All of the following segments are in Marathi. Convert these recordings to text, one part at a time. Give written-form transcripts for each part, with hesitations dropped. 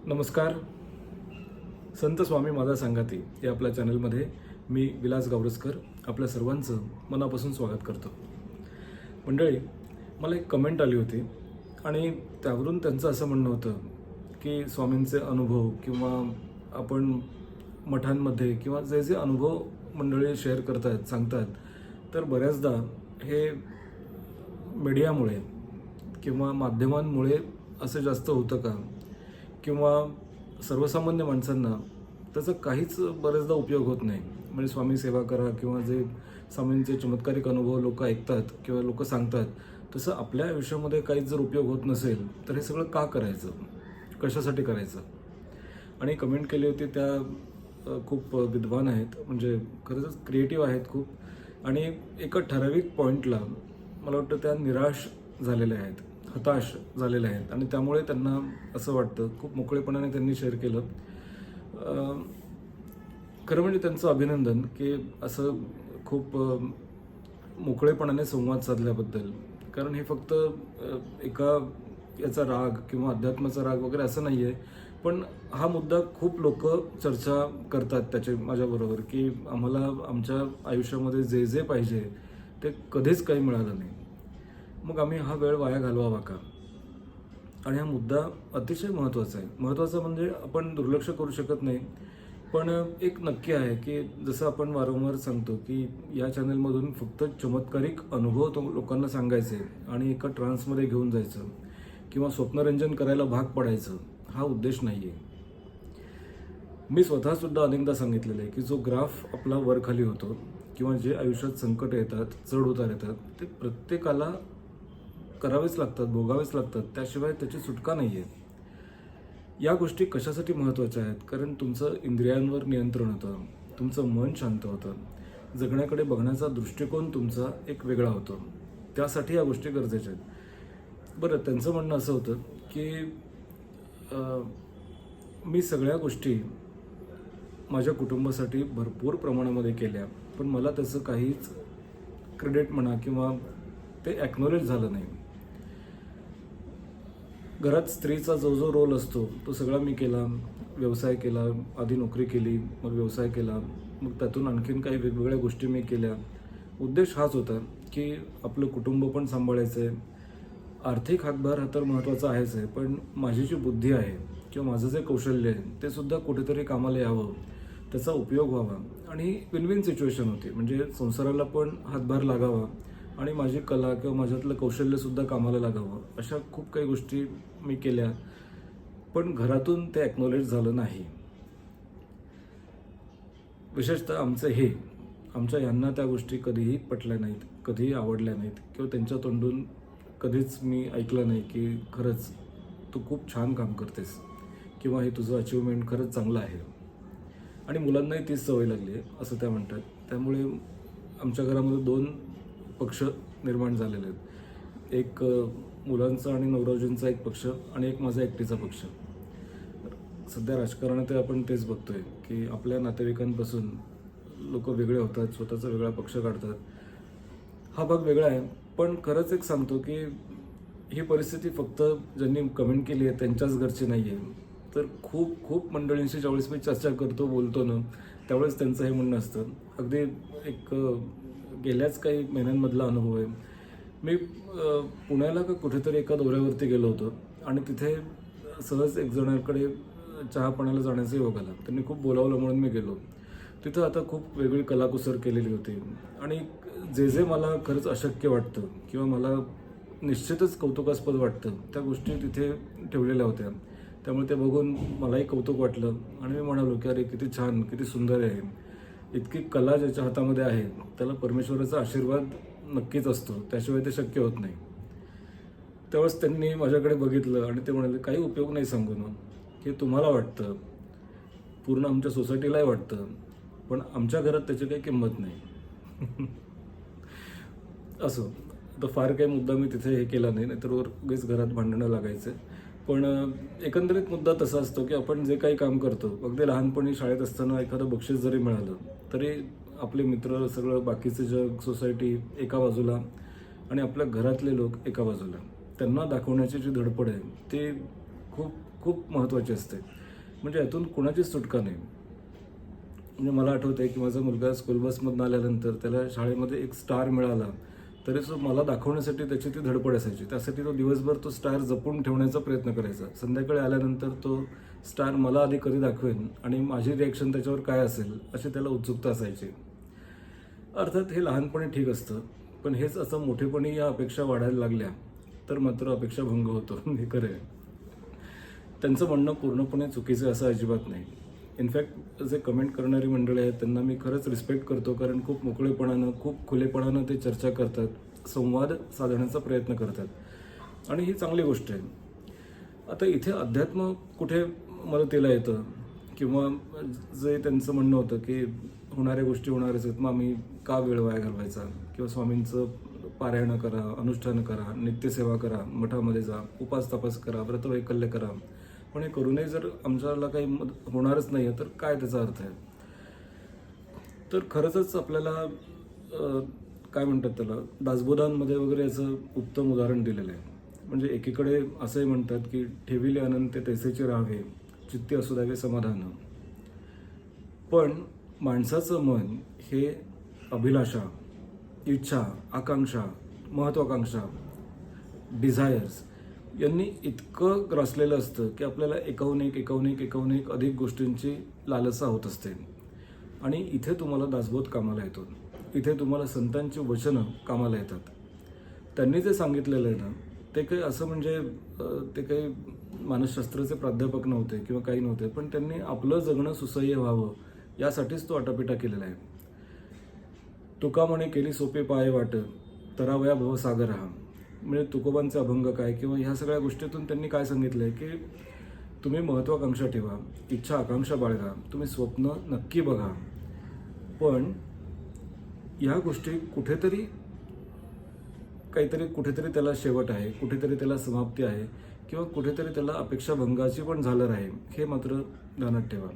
नमस्कार. संत स्वामी माझा संगाती या आपल्या चॅनलमध्ये मी विलास गावरसकर आपल्या सर्वांचं मनापासून स्वागत करतो. मंडळी, मला एक कमेंट आली होती आणि त्यावरून त्यांचं असं म्हणणं होतं की स्वामींचे अनुभव किंवा आपण मठांमध्ये किंवा जे जे अनुभव मंडळी शेअर करतात सांगतात, तर बऱ्याचदा हे मीडियामुळे किंवा माध्यमांमुळे असं जास्त होतं का, किंवा सर्वसामान्य माणसांना त्याचा काहीच बरेचदा उपयोग होत नाही. म्हणजे स्वामी सेवा करा किंवा जे स्वामींचे चमत्कारिक अनुभव लोक ऐकतात किंवा लोक सांगतात, तसं आपल्या आयुष्यामध्ये काहीच जर उपयोग होत नसेल तर हे सगळं का करायचं, कशासाठी करायचं. आणि कमेंट केली होती त्या खूप विद्वान आहेत, म्हणजे खरंच क्रिएटिव्ह आहेत खूप, आणि एका ठराविक पॉईंटला मला वाटतं त्या निराश झालेल्या आहेत, हताश झालेले आहेत, आणि त्यामुळे त्यांना असं वाटतं, खूप मोकळेपणाने त्यांनी शेअर केलं. खरं म्हणजे त्यांचं अभिनंदन की असं खूप मोकळेपणाने संवाद साधल्याबद्दल. कारण हे फक्त एका याचा राग किंवा अध्यात्माचा राग वगैरे असं नाही आहे, पण हा मुद्दा खूप लोक चर्चा करतात त्याचे माझ्याबरोबर, की आम्हाला आमच्या आयुष्यामध्ये जे जे पाहिजे ते कधीच काही मिळालं नाही, मग आम्ही हा वेळ वाया घालवावा का. आणि हा मुद्दा अतिशय महत्त्वाचा आहे. महत्त्वाचा म्हणजे आपण दुर्लक्ष करू शकत नाही, पण एक नक्की आहे की जसं आपण वारंवार सांगतो की या चॅनलमधून फक्त चमत्कारिक अनुभव लोकांना सांगायचे आणि एका ट्रान्समध्ये घेऊन जायचं किंवा स्वप्नरंजन करायला भाग पडायचं, हा उद्देश नाही आहे. मी स्वतःसुद्धा अनेकदा सांगितलेलं आहे की जो ग्राफ आपला वर खाली होतो किंवा जे आयुष्यात संकट येतात, चढ उतार येतात, ते प्रत्येकाला करावेच लागतात, भोगावेच लागतात, त्याशिवाय त्याची सुटका नाही आहे. या गोष्टी कशासाठी महत्त्वाच्या आहेत, कारण तुमचं इंद्रियांवर नियंत्रण होतं, तुमचं मन शांत होतं, जगण्याकडे बघण्याचा दृष्टिकोन तुमचा एक वेगळा होतो, त्यासाठी या गोष्टी गरजेच्या आहेत. बरं, त्यांचं म्हणणं असं होतं की मी सगळ्या गोष्टी माझ्या कुटुंबासाठी भरपूर प्रमाणामध्ये केल्या, पण मला त्याचं काहीच क्रेडिट म्हणा किंवा ते ॲक्नॉलेज झालं नाही. घरात स्त्रीचा जो जो रोल असतो तो सगळा मी केला, व्यवसाय केला, आधी नोकरी केली, मग व्यवसाय केला, मग त्यातून आणखीन काही वेगवेगळ्या गोष्टी मी केल्या. उद्देश हाच होता की आपलं कुटुंब पण सांभाळायचं आहे. आर्थिक हातभार हा तर महत्त्वाचा आहेच आहे, पण माझी जी बुद्धी आहे किंवा माझं जे कौशल्य आहे ते सुद्धा कुठेतरी कामाला यावं, त्याचा उपयोग व्हावा, आणि विन विन सिच्युएशन होती. म्हणजे संसाराला पण हातभार लागावा आणि माझी कला किंवा माझ्यातलं कौशल्यसुद्धा कामाला लागावं, अशा खूप काही गोष्टी मी केल्या, पण घरातून ते ॲक्नॉलेज झालं नाही. विशेषतः आमच्या यांना त्या गोष्टी कधीही पटल्या नाहीत, कधीही आवडल्या नाहीत, किंवा त्यांच्या तोंडून कधीच मी ऐकलं नाही की खरंच तू खूप छान काम करतेस किंवा हे तुझं अचिव्हमेंट खरंच चांगलं आहे. आणि मुलांनाही तीच सवय लागली आहे असं त्या म्हणतात. त्यामुळे आमच्या घरामध्ये 2 पक्ष निर्माण झालेले आहेत. एक मुलांचा आणि नवराजींचा एक पक्ष आणि एक माझा एकटीचा पक्ष. सध्या राजकारणात आपण तेच बघतोय की आपल्या नातेवाईकांपासून लोक वेगळे होतात, स्वतःचा वेगळा पक्ष काढतात. हा भाग वेगळा आहे, पण खरंच एक सांगतो की ही परिस्थिती फक्त ज्यांनी कमेंट केली आहे त्यांच्याच घरची नाही आहे. तर खूप खूप मंडळींशी ज्यावेळेस मी चर्चा करतो, बोलतो ना, त्यावेळेस त्यांचं हे म्हणणं असतं. अगदी एक गेल्याच काही महिन्यांमधला अनुभव आहे. मी पुण्याला का कुठेतरी एका दौऱ्यावरती गेलो होतो आणि तिथे सहज एक जणांकडे चहा पाण्याला जाण्याचा योग आला. त्यांनी खूप बोलावलं म्हणून मी गेलो. तिथं आता खूप वेगळी कलाकुसर केलेली होती, आणि जे जे मला खरंच अशक्य वाटतं किंवा मला निश्चितच कौतुकास्पद वाटतं त्या गोष्टी तिथे ठेवलेल्या होत्या. त्यामुळे ते बघून मलाही कौतुक वाटलं आणि मी म्हणालो की अरे किती छान, किती सुंदर आहे. इतकी कला ज्याच्या हातामध्ये आहे त्याला परमेश्वराचा आशीर्वाद नक्कीच असतो, त्याशिवाय ते शक्य होत नाही. त्यावेळेस त्यांनी माझ्याकडे बघितलं आणि ते म्हणाले, काही उपयोग नाही सांगू ना, की तुम्हाला वाटतं, पूर्ण आमच्या सोसायटीलाही वाटतं, पण आमच्या घरात त्याची काही किंमत नाही. असो, तर फार काही मुद्दा मी तिथे हे केला नाही, नाहीतर उगीच घरात भांडणं लागायचं. पण एकंदरीत मुद्दा तसा असतो की आपण जे काही काम करतो, अगदी लहानपणी शाळेत असताना एखादं बक्षीस जरी मिळालं तरी आपले मित्र, सगळं बाकीचं जग, सोसायटी एका बाजूला आणि आपल्या घरातले लोक एका बाजूला, त्यांना दाखवण्याची जी धडपड आहे ते खूप खूप महत्त्वाची असते. म्हणजे यातून कुणाचीच सुटका नाही. म्हणजे मला आठवतं आहे की माझा मुलगा स्कूल बसमधून आल्यानंतर त्याला शाळेमध्ये एक स्टार मिळाला, तरी तो मला दाखवण्यासाठी त्याची ती धडपड असायची. त्यासाठी तो दिवसभर तो स्टार जपून ठेवण्याचा प्रयत्न करायचा. संध्याकाळी आल्यानंतर तो स्टार मला आधी कधी दाखवेन आणि माझी रिॲक्शन त्याच्यावर काय असेल, अशी त्याला उत्सुकता असायची. अर्थात हे लहानपणी ठीक असतं, पण हेच असं मोठेपणी या अपेक्षा वाढायला लागल्या तर मात्र अपेक्षा भंग होतो. हे खरं आहे. त्यांचं म्हणणं पूर्णपणे चुकीचं आहे असं अजिबात नाही. इनफॅक्ट जे कमेंट करणारी मंडळी आहेत त्यांना मी खरंच रिस्पेक्ट करतो, कारण खूप मोकळेपणानं, खूप खुलेपणानं ते चर्चा करतात, संवाद साधण्याचा प्रयत्न करतात आणि ही चांगली गोष्ट आहे. आता इथे अध्यात्म कुठे मदतीला येतं किंवा जे त्यांचं म्हणणं होतं की होणाऱ्या गोष्टी होणारच आहेत, मग आम्ही का वेळ वाया घालवायचा, किंवा स्वामींचं पारायण करा, अनुष्ठान करा, नित्यसेवा करा, मठामध्ये जा, उपास तपास करा, व्रतवैकल्य करा, पण हे करूनही जर आमच्याला काही होणारच नाही आहे तर काय त्याचा अर्थ आहे. तर खरंच आपल्याला काय म्हणतात त्याला, दासबोधांमध्ये वगैरे याचं उत्तम उदाहरण दिलेलं आहे. म्हणजे एकीकडे असंही म्हणतात की ठेविले अनंत तैसेचे राहावे, चित्ती असू द्यावे समाधान. पण माणसाचं मन हे अभिलाषा, इच्छा, आकांक्षा, महत्वाकांक्षा, डिझायर्स यांनी इतकं ग्रासलेलं असतं की आपल्याला एकाहून एक अधिक गोष्टींची लालसा होत असते. आणि इथे तुम्हाला दासबोध कामाला येतो. इथे तुम्हाला संतांची वचनं कामाला येतात. त्यांनी जे सांगितलेलं आहे ना, ते काही असं म्हणजे ते काही मानसशास्त्राचे प्राध्यापक नव्हते किंवा काही नव्हते, पण त्यांनी आपलं जगणं सुसह्य व्हावं यासाठीच तो आटापिटा केलेला आहे. तुका म्हणे केली सोपे पाय वाट, तरावया भवसागर हा. म्हणजे तुकोबांचे अभंग काय किंवा ह्या सगळ्या गोष्टीतून त्यांनी काय सांगितलं आहे की तुम्ही महत्वाकांक्षा ठेवा, इच्छा आकांक्षा बाळगा, तुम्ही स्वप्न नक्की बघा, पण ह्या गोष्टी कुठेतरी कुठेतरी त्याला शेवट आहे, कुठेतरी त्याला समाप्ती आहे किंवा कुठेतरी त्याला अपेक्षाभंगाची पण झालर आहे, हे मात्र ध्यानात ठेवा.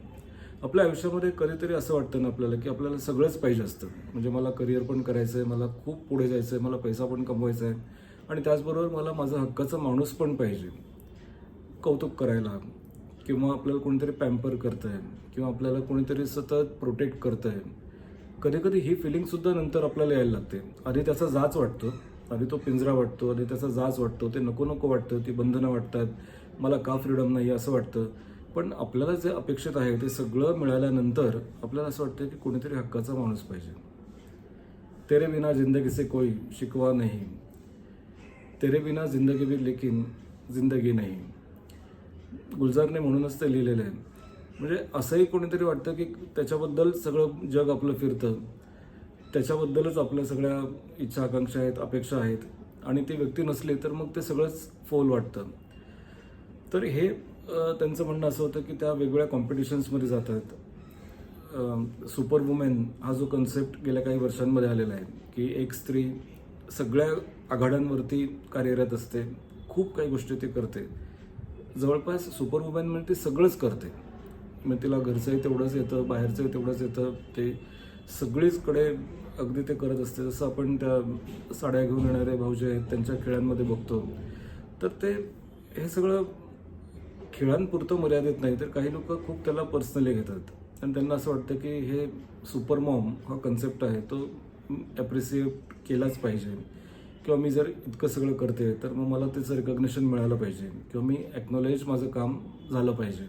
आपल्या आयुष्यामध्ये कधीतरी असं वाटतं ना आपल्याला की आपल्याला सगळंच पाहिजे असतं. म्हणजे मला करिअर पण करायचं आहे, मला खूप पुढे जायचं आहे, मला पैसा पण कमवायचा आहे आणि त्याचबरोबर मला माझा हक्काचा माणूस पण पाहिजे कौतुक करायला, किंवा आपल्याला कोणीतरी पॅम्पर करतं आहे किंवा आपल्याला कोणीतरी सतत प्रोटेक्ट करतं आहे. कधी कधी ही फिलिंगसुद्धा नंतर आपल्याला यायला लागते. आधी त्याचा जाच वाटतो, आधी तो पिंजरा वाटतो, आधी त्याचा जाच वाटतो, ते नको नको वाटतं, ती बंधनं वाटतात, मला का फ्रीडम नाही असं वाटतं. पण आपल्याला जे अपेक्षित आहे ते सगळं मिळाल्यानंतर आपल्याला असं वाटतं की कोणीतरी हक्काचा माणूस पाहिजे. तेरे बिना जिंदगी से कोई शिकवा नहीं, तेरे बिना जिंदगी भी लेकिन जिंदगी नाही. गुलजारने म्हणूनच ते लिहिलेलं आहे. म्हणजे असंही कोणीतरी वाटतं की त्याच्याबद्दल सगळं जग आपलं फिरतं, त्याच्याबद्दलच आपल्या सगळ्या इच्छा आकांक्षा आहेत, अपेक्षा आहेत, आणि ती व्यक्ती नसली तर मग ते सगळंच फोल वाटतं. तर हे त्यांचं म्हणणं असं होतं की त्या वेगवेगळ्या कॉम्पिटिशन्समध्ये जातात. सुपर वुमेन हा जो कन्सेप्ट गेल्या काही वर्षांमध्ये आलेला आहे की एक स्त्री सगळ्या आघाड्यांवरती कार्यरत असते, खूप काही गोष्टी ती करते. जवळपास सुपर वुमेन म्हणजे ती सगळंच करते. मग तिला घरचंही तेवढंच येतं, बाहेरचंही तेवढंच येतं, ते सगळीचकडे अगदी ते करत असते. जसं आपण त्या साड्या घेऊन येणारे भाऊजे आहेत त्यांच्या खेळांमध्ये बघतो. तर ते हे सगळं खेळांपुरतं मर्यादित नाही, तर काही लोक खूप त्याला पर्सनली घेतात आणि त्यांना असं वाटतं की हे सुपर मॉम हा कन्सेप्ट आहे तो ॲप्रिसिएट केलाच पाहिजे, किंवा मी जर इतकं सगळं करते तर मग मला त्याचं रिकग्निशन मिळालं पाहिजे, किंवा मी ॲक्नॉलेज माझं काम झालं पाहिजे.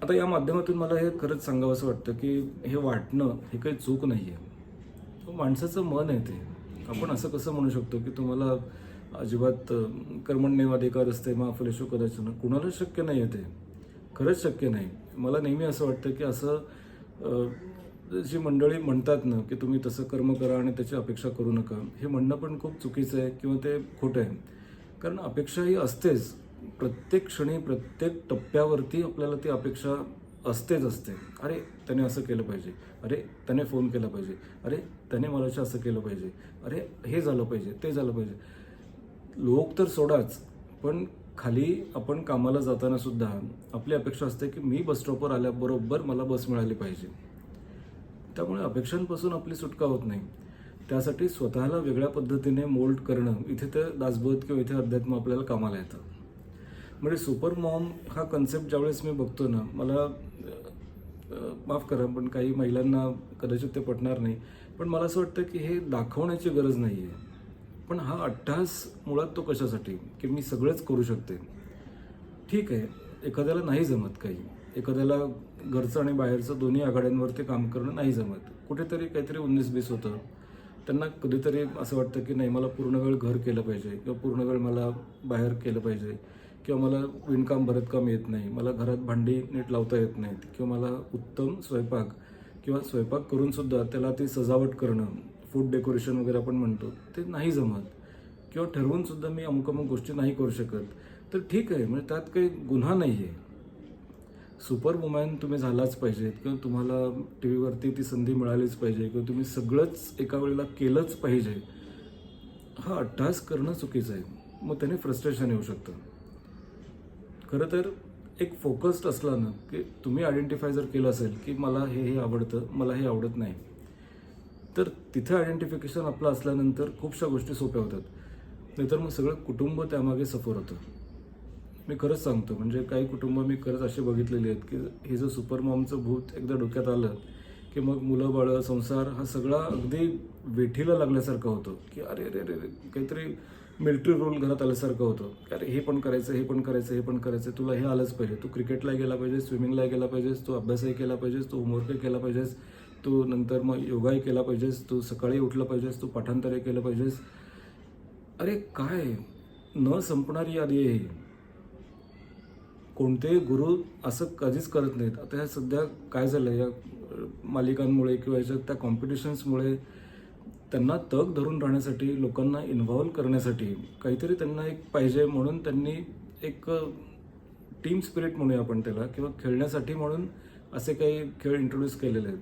आता या माध्यमातून मला हे खरंच सांगावं असं वाटतं की हे वाटणं हे काही चूक नाही आहे. माणसाचं मन आहे ते. आपण असं कसं म्हणू शकतो की तुम्हाला अजिबात कर्मण्येवाधिकार असते मा फलेषु कदाचन. कुणालाच शक्य नाही आहे ते, खरंच शक्य नाही. मला नेहमी असं वाटतं की असं जी मंडळी म्हणतात ना की तुम्ही तसं कर्म करा आणि त्याची अपेक्षा करू नका, हे म्हणणं पण खूप चुकीचं आहे किंवा ते खोटं आहे. कारण अपेक्षा ही असतेच. प्रत्येक क्षणी, प्रत्येक टप्प्यावरती आपल्याला ती अपेक्षा असतेच असते. अरे त्याने असं केलं पाहिजे, अरे त्याने फोन केला पाहिजे, अरे त्याने मलाशी असं केलं पाहिजे, अरे हे झालं पाहिजे, ते झालं पाहिजे. लोक तर सोडाच, पण खाली आपण कामाला जाताना सुद्धा आपली अपेक्षा असते की मी बस स्टॉपवर आल्याबरोबर मला बस मिळाली पाहिजे. त्यामुळे अपेक्षांपासून आपली सुटका होत नाही. त्यासाठी स्वतःला वेगळ्या पद्धतीने मोल्ड करणं, इथे तर दासबोध किंवा इथे अध्यात्म आपल्याला कामाला येतं. म्हणजे सुपर मॉम हा कन्सेप्ट ज्यावेळेस मी बघतो ना, मला माफ करा पण काही महिलांना कदाचित ते पटणार नाही, पण मला असं वाटतं की हे दाखवण्याची गरज नाही आहे. पण हा अट्टहास मुळात तो कशासाठी, की मी सगळंच करू शकते. ठीक आहे, एखाद्याला नाही जमत काही, एखाद्याला घरचं आणि बाहेरचं दोन्ही आघाड्यांवरती काम करणं नाही जमत, कुठेतरी काहीतरी 19-20 होतं. त्यांना कधीतरी असं वाटतं की नाही, मला पूर्ण वेळ घर केलं पाहिजे किंवा पूर्ण वेळ मला बाहेर केलं पाहिजे, किंवा मला विणकाम भरतकाम येत नाही, मला घरात भांडी नीट लावता येत नाहीत, किंवा मला उत्तम स्वयंपाक किंवा स्वयंपाक करूनसुद्धा त्याला ती सजावट करणं, फूड डेकोरेशन वगैरे आपण म्हणतो, ते नाही जमत, किंवा ठरवूनसुद्धा मी अमुक अमुक गोष्टी नाही करू शकत. तर ठीक आहे, म्हणजे त्यात काही गुन्हा नाही आहे. सुपर वुमॅन तुम्ही झालाच पाहिजेत, किंवा तुम्हाला टी व्हीवरती ती संधी मिळालीच पाहिजे, किंवा तुम्ही सगळंच एका वेळेला केलंच पाहिजे, हा अट्टहास करणं चुकीचं आहे. मग त्याने फ्रस्ट्रेशन येऊ शकतं. खरं तर एक फोकस्ड असला ना, की तुम्ही आयडेंटिफाय जर केलं असेल की मला हे आवडतं, मला हे आवडत नाही, तर तिथे आयडेंटिफिकेशन आपलं असल्यानंतर खूपशा गोष्टी सोप्या होतात. नाहीतर मग सगळं कुटुंब त्यामागे सफर होतं. मी खरंच सांगतो, म्हणजे काही कुटुंब मी खरंच असे बघितलेले आहेत की हे जर सुपर मॉमचं भूत एकदा डोक्यात आलं की मग मुलं बाळं संसार हा सगळा अगदी वेठीला लागल्यासारखं होतं, की अरे अरे अरे अरे, काहीतरी मिलिटरी रोल घरात आल्यासारखं होतं. अरे हे पण करायचं, हे पण करायचं, हे पण करायचं, तुला हे आलंच पाहिजे, तू क्रिकेटला गेला पाहिजेस, स्विमिंगला गेला पाहिजेस, तू अभ्यासही केला पाहिजेस, तू होमवर्कही केला पाहिजेस, तू नंतर मग योगाही केला पाहिजेस, तू सकाळी उठलं पाहिजेस, तू पाठांतरही केलं पाहिजेस. अरे काय न संपणारी यादी आहे ही. कोणतेही गुरु असं कधीच करत नाहीत. आता ह्या सध्या काय झालं, या मालिकांमुळे किंवा याच्यात त्या कॉम्पिटिशन्समुळे त्यांना तग धरून राहण्यासाठी, लोकांना इन्व्हॉल्व करण्यासाठी काहीतरी त्यांना एक पाहिजे, म्हणून त्यांनी एक टीम स्पिरिट म्हणूया आपण त्याला, किंवा खेळण्यासाठी म्हणून असे काही खेळ इंट्रोड्यूस केलेले आहेत.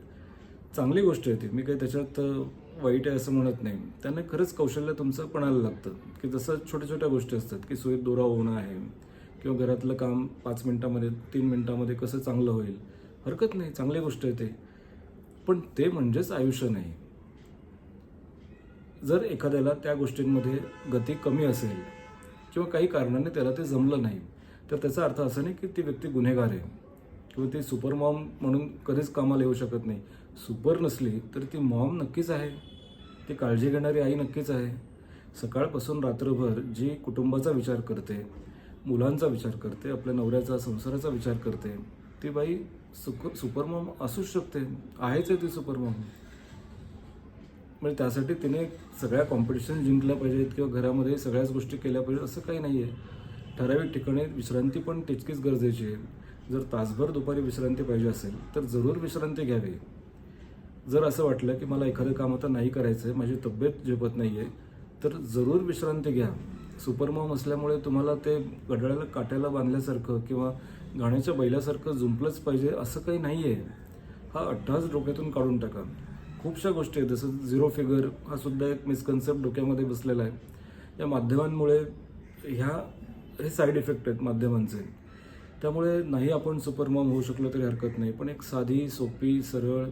चांगली गोष्ट आहे ती, मी काही त्याच्यात वाईट आहे असं म्हणत नाही. त्यांना खरंच कौशल्य तुमचं पणायला लागतं, की जसं छोट्या छोट्या गोष्टी असतात की सुईत दोरा होणं आहे, किंवा घरातलं काम 5 मिनिटामध्ये 3 मिनिटामध्ये कसं चांगलं होईल, हरकत नाही, चांगली गोष्ट आहे ते. पण ते म्हणजेच आयुष्य नाही. जर एखाद्याला त्या गोष्टींमध्ये गती कमी असेल किंवा काही कारणाने त्याला ते जमलं नाही, तर त्याचा अर्थ असा नाही की ती व्यक्ती गुन्हेगार आहे किंवा ती सुपर मॉम म्हणून कधीच कामाला येऊ शकत नाही. सुपर नसली तर ती मॉम नक्कीच आहे, ती काळजी घेणारी आई नक्कीच आहे. सकाळपासून रात्रभर जी कुटुंबाचा विचार करते, मुलांचा विचार करते, आपल्या नवऱ्याचा संसाराचा विचार करते, ती बाई सुपर मॉम असूच शकते, आहेच आहे ती सुपर मॉम. म्हणजे त्यासाठी तिने सगळ्या कॉम्पिटिशन जिंकल्या पाहिजेत किंवा घरामध्ये सगळ्याच गोष्टी केल्या पाहिजेत असं काही नाही आहे. ठराविक ठिकाणी विश्रांती पण तितकीच गरजेची आहे. जर तासभर दुपारी विश्रांती पाहिजे असेल तर जरूर विश्रांती घ्यावी. जर असं वाटलं की मला एखादं काम आता नाही करायचं आहे, माझी तब्येत झेपत नाही आहे, तर जरूर विश्रांती घ्या. सुपरमॉम असल्यामुळे तुम्हाला ते घड्याळाला काट्याला बांधल्यासारखं किंवा गाण्याच्या बैलासारखं जुंपलंच पाहिजे असं काही नाही आहे. हा अट्टहास डोक्यातून काढून टाका. खूपशा गोष्टी आहेत, जसं झिरो फिगर हा सुद्धा एक मिसकन्सेप्ट डोक्यामध्ये बसलेला आहे. या माध्यमांमुळे हे साईड इफेक्ट आहेत माध्यमांचे. त्यामुळे नाही आपण सुपर मॉम होऊ शकलो तरी हरकत नाही, पण एक साधी सोपी सरळ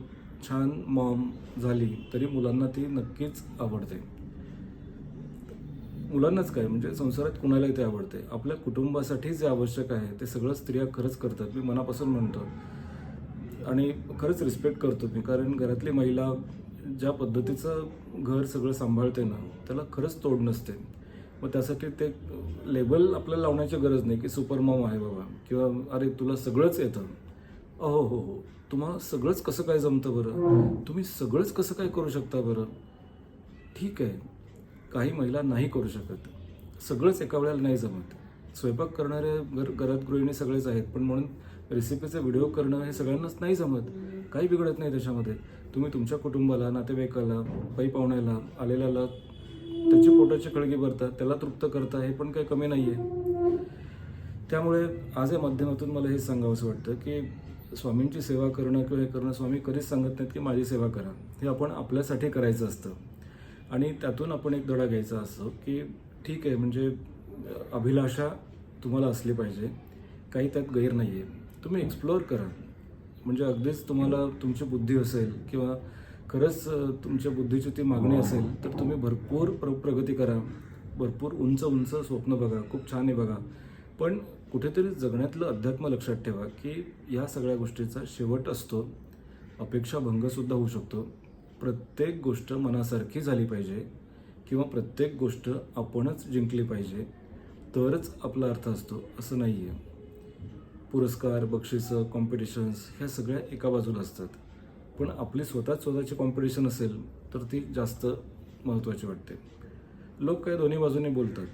छान मॉम झाली तरी मुलांना ती नक्कीच आवडते. मुलांनाच काय, म्हणजे संसारात कुणालाही ते आवडते. आपल्या कुटुंबासाठी जे आवश्यक आहे ते सगळं स्त्रिया खरंच करतात, मी मनापासून म्हणतो. आणि खरंच रिस्पेक्ट करतो मी, कारण घरातली महिला ज्या पद्धतीचं घर सगळं सांभाळते ना, त्याला खरंच तोड नसते. मग त्यासाठी ते लेबल आपल्याला लावण्याची गरज नाही की सुपर मॉम आहे बाबा, किंवा अरे तुला सगळंच येतं. हो हो हो, तुम्हाला सगळंच कसं काय जमतं बरं, तुम्ही सगळंच कसं काय करू शकता बरं. ठीक आहे, काही महिला नाही करू शकत, सगळंच एका वेळेला नाही जमत. स्वयंपाक करणारे घरात गृहिणी सगळेच आहेत, पण म्हणून रेसिपीचे व्हिडिओ करणं हे सगळ्यांनाच नाही जमत. काही बिघडत नाही त्याच्यामध्ये. तुम्ही तुमच्या कुटुंबाला, नातेवाईकाला, पै पाहुण्याला आलेल्याला त्याची पोटाची खळगी भरता, त्याला तृप्त करता, हे पण काही कमी नाही आहे. त्यामुळे आज या माध्यमातून मला हे सांगावंसं वाटतं की स्वामींची सेवा करणं किंवा हे करणं, स्वामी कधीच सांगत नाहीत की माझी सेवा करा. हे आपण आपल्यासाठी करायचं असतं. आणि त्यातून आपण एक धडा घ्यायचा असतो की ठीक आहे, म्हणजे अभिलाषा तुम्हाला असली पाहिजे, काही त्यात गैर नाही आहे. तुम्ही एक्सप्लोअर करा. म्हणजे अगदीच तुम्हाला तुमची बुद्धी असेल किंवा खरंच तुमच्या बुद्धीची ती मागणी असेल तर तुम्ही भरपूर प्रगती करा, भरपूर उंच उंच स्वप्न बघा, खूप छान आहे बघा. पण कुठेतरी जगण्यातलं अध्यात्म लक्षात ठेवा की या सगळ्या गोष्टीचा शेवट असतो. अपेक्षा भंगसुद्धा होऊ शकतो. प्रत्येक गोष्ट मनासारखी झाली पाहिजे किंवा प्रत्येक गोष्ट आपणच जिंकली पाहिजे तरच आपला अर्थ असतो असं नाही आहे. पुरस्कार, बक्षिसं, कॉम्पिटिशन्स ह्या सगळ्या एका बाजूला असतात. पण आपली स्वतःची कॉम्पिटिशन असेल तर ती जास्त महत्त्वाची वाटते. लोक काय दोन्ही बाजूने बोलतात,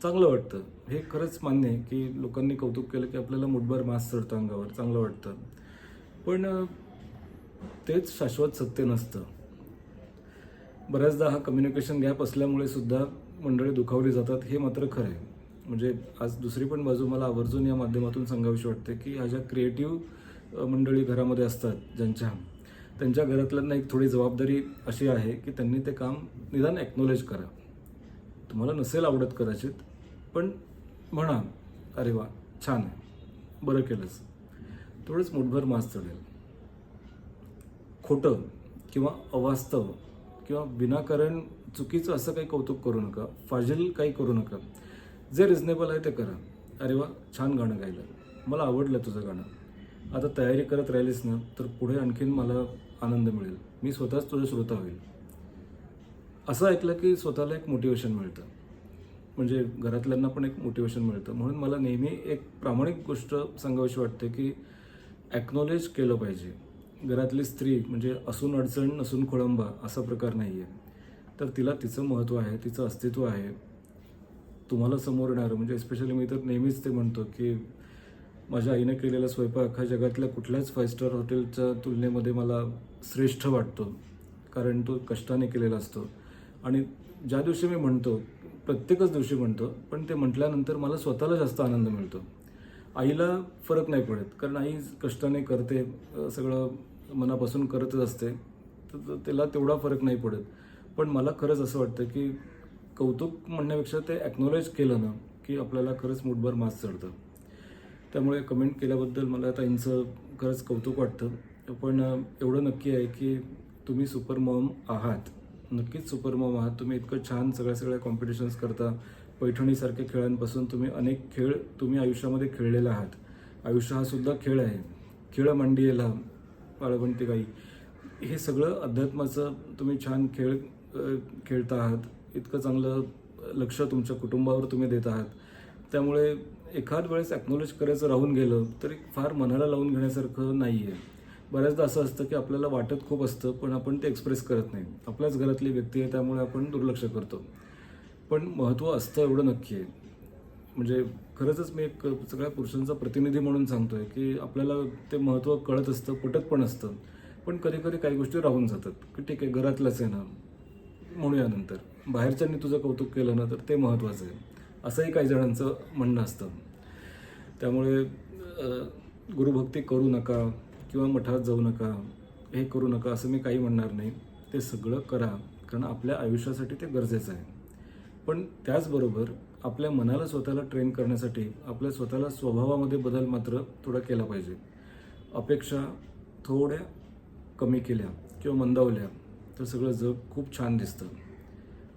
चांगलं वाटतं. हे खरंच मान्य आहे की लोकांनी कौतुक केलं की आपल्याला मुठभर मास चढतं अंगावर, चांगलं वाटतं. पण तेच शाश्वत सत्य नसतं. बऱ्याचदा हा कम्युनिकेशन गॅप असल्यामुळे सुद्धा मंडळी दुखावली जातात, हे मात्र खरं आहे. म्हणजे आज दुसरी पण बाजू मला आवर्जून या माध्यमातून सांगावीशी वाटते की ह्या ज्या क्रिएटिव्ह मंडळी घरामध्ये असतात त्यांच्या घरातल्यांना एक थोडी जबाबदारी अशी आहे की त्यांनी ते काम निदान ॲक्नॉलेज करा. तुम्हाला नसेल आवडत कदाचित, पण म्हणा, अरे वा छान आहे, बरं केलंच, तेवढंच मुठभर मास चढेल. खोटं किंवा अवास्तव किंवा विनाकारण चुकीचं असं काही कौतुक करू नका, फाजील काही करू नका. जे रिझनेबल आहे ते करा. अरे वा छान गाणं गायलं, मला आवडलं तुझं गाणं, आता तयारी करत राहिलीस ना तर पुढे आणखीन मला आनंद मिळेल, मी स्वतःच तुझं श्रोता होईल. असं ऐकलं की स्वतःला एक मोटिवेशन मिळतं, म्हणजे घरातल्यांना पण एक मोटिवेशन मिळतं. म्हणून मला नेहमी एक प्रामाणिक गोष्ट सांगावीशी वाटते की ॲक्नॉलेज केलं पाहिजे. घरातली स्त्री म्हणजे असून अडचण नसून खोळंबा असा प्रकार नाही आहे. तर तिला तिचं महत्त्व आहे, तिचं अस्तित्व आहे. तुम्हाला समोर येणारं म्हणजे एस्पेशली मी तर नेहमीच ते म्हणतो की माझ्या आईने केलेला स्वयंपाक हा जगातल्या कुठल्याच 5 स्टार हॉटेलच्या तुलनेमध्ये मला श्रेष्ठ वाटतो, कारण तो कष्टाने केलेला असतो. आणि ज्या दिवशी मी म्हणतो, प्रत्येकच दिवशी म्हणतो, पण ते म्हटल्यानंतर मला स्वतःला जास्त आनंद मिळतो. आईला फरक नाही पडत, कारण आई कष्टाने करते, सगळं मनापासून करतच असते, तर त्याला तेवढा फरक नाही पडत. पण मला खरंच असं वाटतं की कौतुक म्हणण्यापेक्षा ते ॲक्नॉलेज केलं ना की आपल्याला खरंच मुठभर मास चढतं. त्यामुळे कमेंट केल्याबद्दल मला ताईंचं खरंच कौतुक वाटतं. पण एवढं नक्की आहे की तुम्ही सुपर मॉम आहात, नक्कीच सुपर मॉम आहात. तुम्ही इतकं छान सगळ्या कॉम्पिटिशन्स करता. पैठणीसारख्या खेळांपासून तुम्ही अनेक खेळ तुम्ही आयुष्यामध्ये खेळलेला आहात. आयुष्य हा सुद्धा खेळ आहे. खेळ मांडियेला बाळवंटी गाई, हे सगळं अध्यात्माचं तुम्ही छान खेळ खेळता आहात. इतकं चांगलं लक्ष तुमच्या कुटुंबावर तुम्ही देत आहात. त्यामुळे एखाद वेळेस ॲक्नॉलेज करायचं राहून गेलं तरी फार मनाला लावून घेण्यासारखं नाही आहे. बऱ्याचदा असं असतं की आपल्याला वाटत खूप असतं, पण आपण ते एक्सप्रेस करत नाही. आपल्याच घरातली व्यक्ती आहे, त्यामुळे आपण दुर्लक्ष करतो. पण महत्त्व असतं एवढं नक्की आहे. म्हणजे खरंच मी एक सगळ्या पुरुषांचा प्रतिनिधी म्हणून सांगतोय की आपल्याला ते महत्त्व कळत असतं, पटत पण असतं. पण कधी कधी काही गोष्टी राहून जातात की ठीक आहे, घरातलंच आहे ना, म्हणूया नंतर. बाहेरच्यांनी तुझं कौतुक केलं ना तर ते महत्त्वाचं आहे, असंही काही जणांचं म्हणणं असतं. त्यामुळे गुरुभक्ती करू नका किंवा मठात जाऊ नका, हे करू नका असं मी काही म्हणणार नाही. ते सगळं करा, कारण आपल्या आयुष्यासाठी ते गरजेचं आहे. पण त्याचबरोबर आपल्या मनाला स्वतःला ट्रेन करण्यासाठी आपल्या स्वतःला स्वभावामध्ये बदल मात्र थोडा केला पाहिजे. अपेक्षा थोड्या कमी केल्या किंवा मंदावल्या तर सगळं जग खूप छान दिसतं.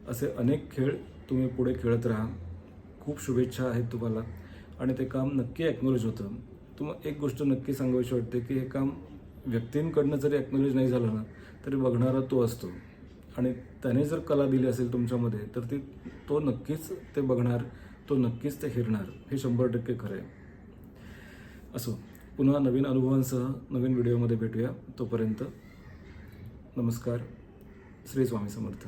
असे अनेक खेळ तुम्ही पुढे खेळत राहा. खूप शुभेच्छा आहेत तुम्हाला आणि ते काम नक्की ॲक्नॉलेज होतं. तुम्हाला एक गोष्ट नक्की सांगावीशी वाटते की हे काम व्यक्तींकडनं जरी ॲक्नॉलेज नाही झालं ना तरी बघणारा तो असतो, आणि त्याने जर कला दिली असेल तुमच्यामध्ये तर तो नक्कीच ते बघणार, तो नक्कीच ते हिरणार, हे 100% खरं आहे. असो, पुन्हा नवीन अनुभवांसह नवीन व्हिडिओमध्ये भेटूया. तोपर्यंत नमस्कार. श्री स्वामी समर्थ.